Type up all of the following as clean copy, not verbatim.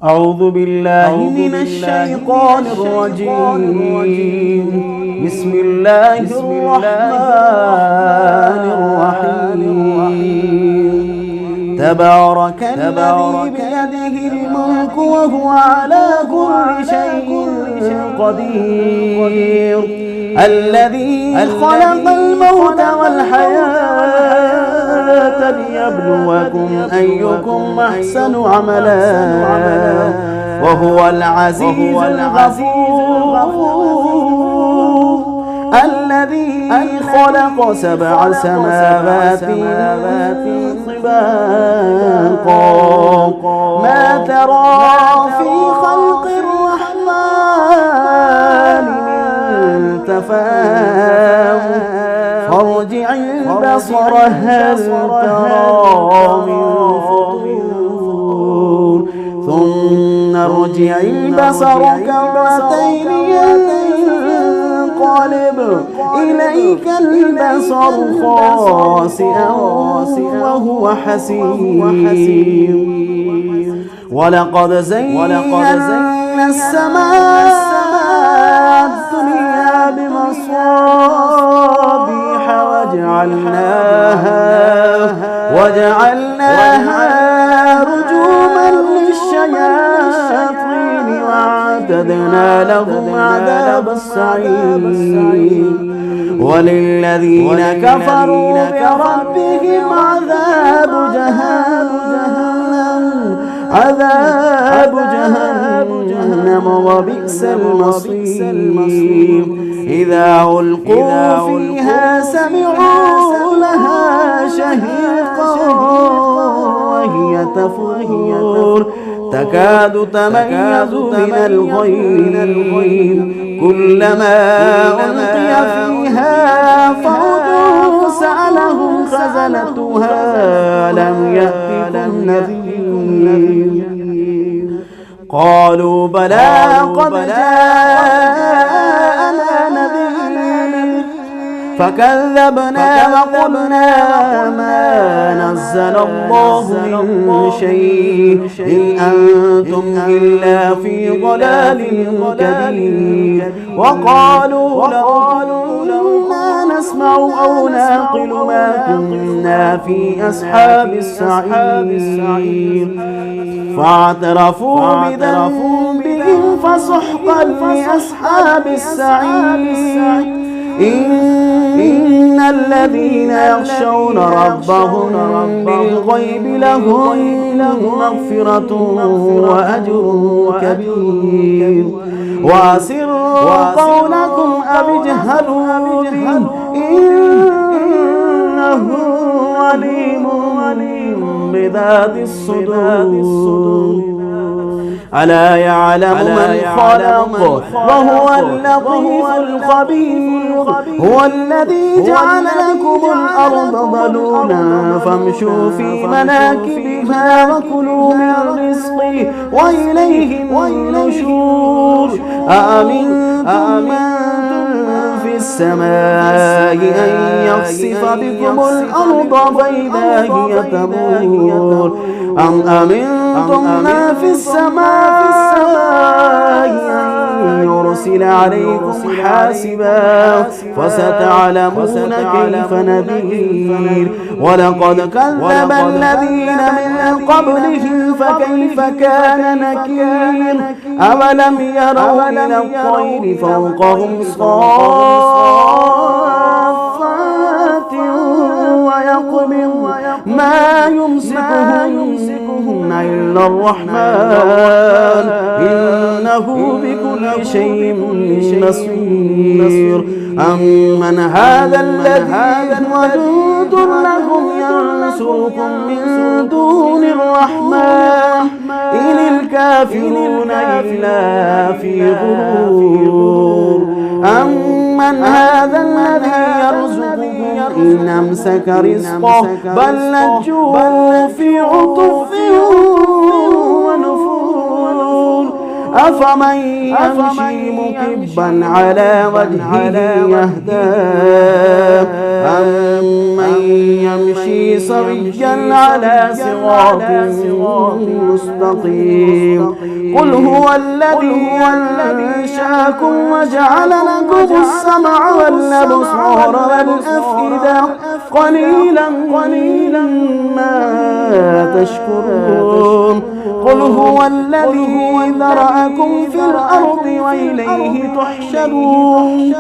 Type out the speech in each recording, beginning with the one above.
أعوذ بالله من الشيطان الرجيم. بسم الله الرحمن الرحيم. تبارك الذي بيده الملك وهو على كل شيء قدير. الذي خلق الموت والحياة ليبلوكم أيكم أحسن عملا وهو العزيز الغفور. الذي خلق 7 سماوات طباقا ما ترى في خلق الرحمن من تفاوت فارجع البصر هل ترى من فطور ثم ارجع البصر كرتين ينقلب إليك البصر خاسئا وهو حسير. ولقد زينا السماء الدنيا بمصابيح وجعلناها رجوما للشياطين وأعتدنا لهم عذاب السعير. وللذين كفروا بربهم عذاب جهنم وبئس المصير. إذا ألقوا فيها سمعوا لها شهيقا وهي تفور تكاد تميز من الغيظ كلما ألقي فيها فوج سألهم خزنتها لم يأتكم نذير. قالوا بلى قد جاءنا نذير فكذبنا وقلنا ما نزل الله من شيء إن أنتم إلا في ضلال كبير. وقالوا لو نسمع أو نعقل ما كنا في أصحاب السعير فاعترفوا بذنبهم فسحقا لأصحاب السعير. إن الذين يخشون ربهم بالغيب لهم مغفرة وأجر كبير. وأسروا قولكم أو اجهروا به إنه عليم بذات الصدور. ألا يعلم من خلق وهو اللطيف الخبير. هو الذي جعل لكم الأرض ذلولا فامشوا في مناكبها وكلوا من رزقه وإليه النشور. أأمنتم من في السماء أن يخسف بكم الأرض فإذا هي تمور أم أمنتم من في السماء أن يرسل عليكم حاسبا فستعلمون كيف نذير. ولقد كذب الذين من قبلهم فكيف كان نكير. أولم يروا إلى الطير فوقهم صافات ويقبض ما يمسكهن إلا الرحمن إنه بكل شيء بصير. أمن هذا الذي هو جند لكم ينصركم من دون الرحمن إن الكافرون إلا في غرور. أمن هذا الذي يرزقكم إن أمسك رزقه بل لجوا في عطف ونفور. أفمن يمشي مكبا على وجهه يهدى أمن يمشي سويا على صراط مستقيم قل هو الذي أنشأكم وجعل لكم السمع والأبصار والأفئدة قليلا ما تشكرون قل هو الذي ذرأكم في الأرض وإليه تحشرون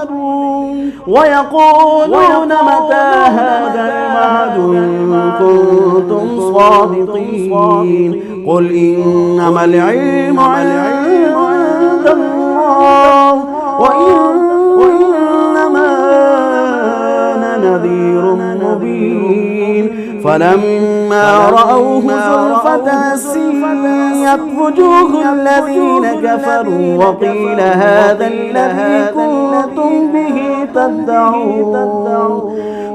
ويقولون متى هذا الوعد إن كنتم صادقين قل إنما العلم عند الله وإنما أنا نذير مبين فلما رأوه زلفة سيئت وجوه الذين كفروا وقيل هذا الذي كنتم به تدعون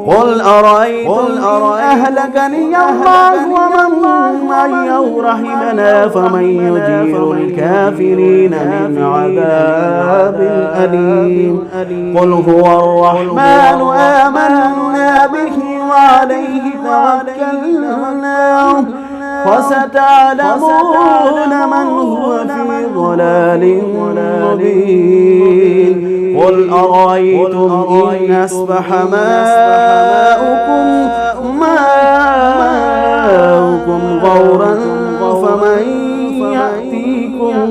قل أرأيتم أهلكني الله ومن معي أو رحمنا فمن يجير الكافرين من عذاب أليم قل هو الرحمن آمنا به وعليه توكلنا فستعلمون من هو في ضلال مبين قل أرأيتم إن أصبح ماؤكم غورا فمن يأتيكم